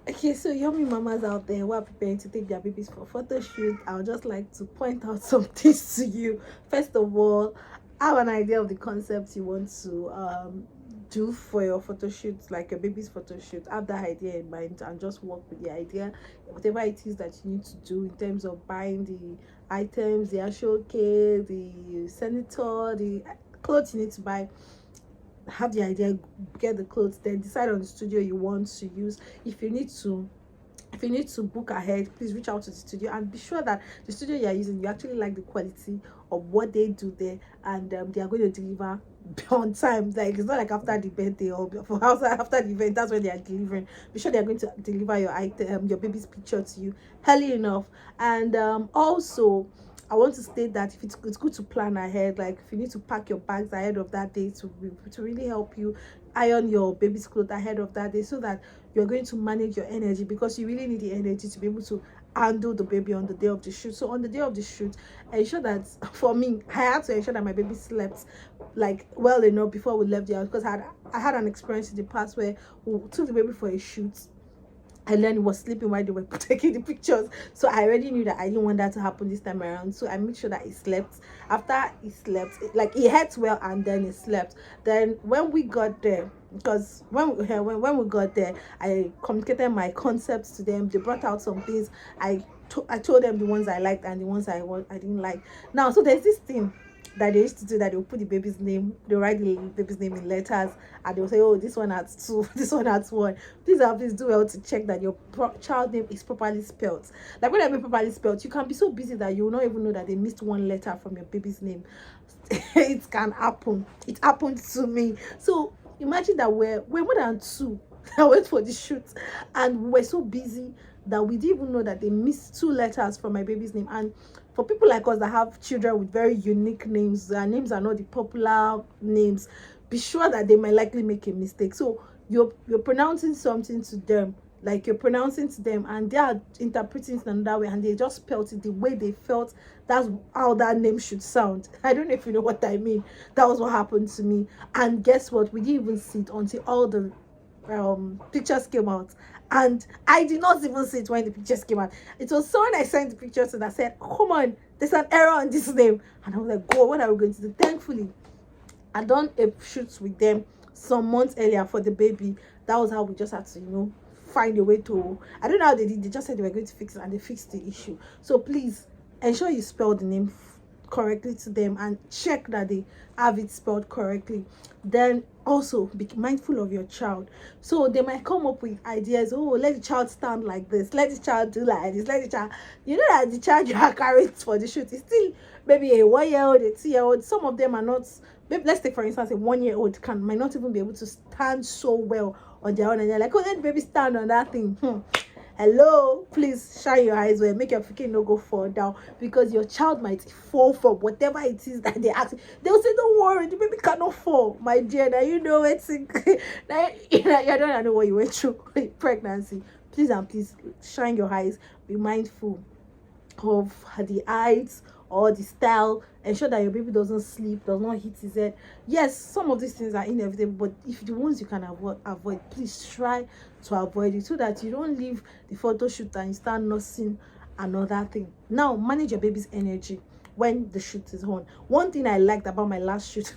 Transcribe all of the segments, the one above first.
Okay, so yummy mamas out there who are preparing to take their babies for photo shoot, I would just like to point out some things to you. First of all, have an idea of the concept you want to do for your photo shoot, like your baby's photo shoot. Have that idea in mind and just work with the idea, whatever it is that you need to do in terms of buying the items, the actual cake, the senator, the clothes you need to buy. Have the idea, get the clothes, then decide on the studio you want to use. If you need to book ahead, please reach out to the studio and be sure that the studio you are using, you actually like the quality of what they do there, and they are going to deliver on time. Like, it's not like after the birthday or after the event, that's when they are delivering. Be sure they are going to deliver your item, your baby's picture to you early enough. And also, I want to state that if it's good to plan ahead. Like, if you need to pack your bags ahead of that day to really help you iron your baby's clothes ahead of that day, so that you're going to manage your energy, because you really need the energy to be able to handle the baby on the day of the shoot. So on the day of the shoot, ensure that for me, I had to ensure that my baby slept like well enough before we left the house, because I had an experience in the past where we took the baby for a shoot and then he was sleeping while they were taking the pictures. So I already knew that I didn't want that to happen this time around, so I made sure that he slept. After he slept, like, he ate well and then he slept. Then when we got there, because when we got there, I communicated my concepts to them. They brought out some things. I told them the ones I liked and the ones I didn't like. Now, so there's this thing that they used to do, that they'll put the baby's name, they write the baby's name in letters, and they'll say, oh, this one has 2, this one has 1. Please do well to check that your child name is properly spelled. Like, when I mean properly spelled, you can be so busy that you will not even know that they missed 1 letter from your baby's name. It can happen. It happened to me. So imagine that we're more than 2 that went for the shoot, and we're so busy that we didn't even know that they missed 2 letters from my baby's name. And for people like us that have children with very unique names, their names are not the popular names, be sure that they might likely make a mistake. So you're pronouncing something to them, like you're pronouncing to them, and they are interpreting it another way, and they just spelled it the way they felt that's how that name should sound. I don't know if you know what I mean. That was what happened to me. And guess what, we didn't even see it until all the pictures came out, and I did not even see it when the pictures came out. It was someone I sent the picture to that said, come on, there's an error on this name. And I was like, God, what are we going to do? Thankfully, I done a shoot with them some months earlier for the baby. That was how we just had to, find a way to, I don't know how they did. They just said they were going to fix it, and they fixed the issue. So please ensure you spell the name correctly to them, and check that they have it spelled correctly. Then also be mindful of your child. So they might come up with ideas. Oh, let the child stand like this, let the child do like this, let the child, that the child you are carrying for the shoot is still maybe a 1-year-old, a 2-year-old. Some of them are not. Maybe, let's take for instance, a 1-year-old might not even be able to stand so well on their own, and they're like, oh, let the baby stand on that thing. Hello, please shine your eyes well, make your freaking no go fall down, because your child might fall from whatever it is that they ask. They'll say, don't worry, the baby cannot fall, my dear. Now you know it's now you don't know what you went through with pregnancy. Please and please shine your eyes, be mindful of the height or the style. Ensure that your baby doesn't sleep, does not hit his head. Yes, some of these things are inevitable, but if the ones you can avoid, please try to avoid it, so that you don't leave the photo shoot and you start nursing another thing. Now, manage your baby's energy when the shoot is on. One thing I liked about my last shoot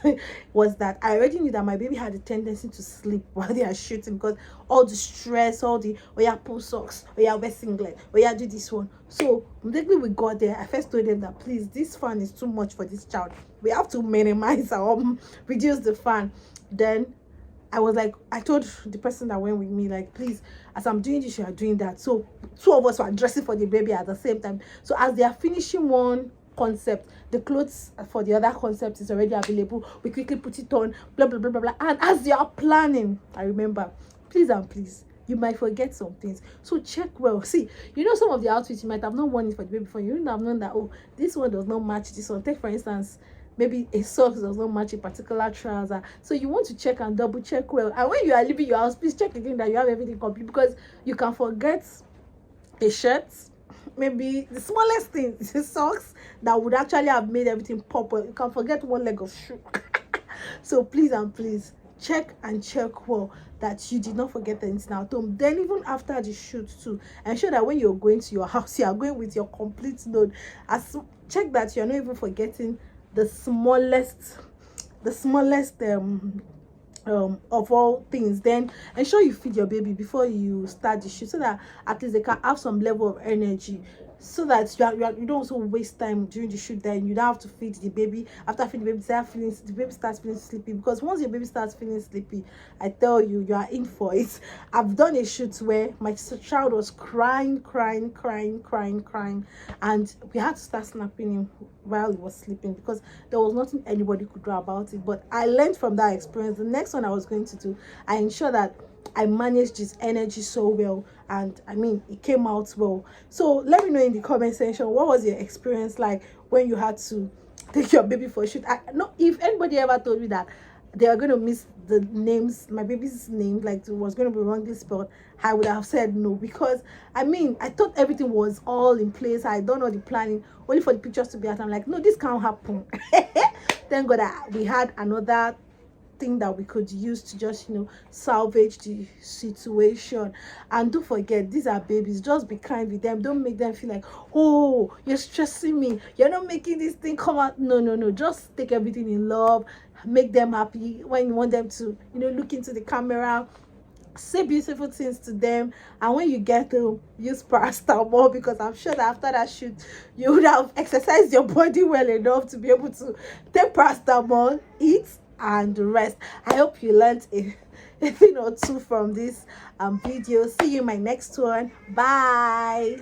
was that I already knew that my baby had a tendency to sleep while they are shooting, because all the stress, all the, oh yeah, pull socks, oh yeah, wear singlet, oh yeah, do this one. So immediately we got there, I first told them that, please, this fan is too much for this child. We have to minimize or reduce the fan. Then I was like, I told the person that went with me, like, please, as I'm doing this, you are doing that. So 2 of us were dressing for the baby at the same time. So as they are finishing one concept, the clothes for the other concept is already available. We quickly put it on, blah blah blah blah blah. And as they are planning, I remember, please and please, you might forget some things, so check well. See, some of the outfits you might have not worn it for the baby before. You wouldn't have known that, oh, this one does not match this one. Take for instance, maybe a sock does not match a particular trouser. So you want to check and double check well. And when you are leaving your house, please check again that you have everything complete, because you can forget a shirt, maybe the smallest thing is the socks that would actually have made everything pop. You can forget 1 leg of shoe. So please and please check and check well that you did not forget anything at home. Then even after the shoot too, ensure that when you're going to your house, you are going with your complete load. Check that you're not even forgetting the smallest of all things. Then ensure you feed your baby before you start the shoot, so that at least they can have some level of energy, so that you don't also waste time during the shoot. Then you don't have to feed the baby. After feeding the baby, the baby starts feeling sleepy, because once your baby starts feeling sleepy, I tell you, you are in for it. I've done a shoot where my child was crying, and we had to start snapping him while he was sleeping, because there was nothing anybody could do about it. But I learned from that experience. The next one I was going to do, I ensure that I managed his energy so well, and I mean, it came out well. So let me know in the comment section, what was your experience like when you had to take your baby for a shoot? I know if anybody ever told me that they are going to miss the names, my baby's name, like it was going to be wrongly spelled, I would have said no, because I mean, I thought everything was all in place. I don't know the planning, only for the pictures to be out. I'm like, no, this can't happen. Thank God that we had another thing that we could use to just, you know, salvage the situation. And don't forget, these are babies. Just be kind with them. Don't make them feel like, oh, you're stressing me, you're not making this thing come out. No, just take everything in love. Make them happy. When you want them to, you know, look into the camera, say beautiful things to them. And when you get to use paracetamol, because I'm sure that after that shoot you would have exercised your body well enough to be able to take paracetamol, eat, and rest. I hope you learned a thing or two from this video. See you in my next one. Bye.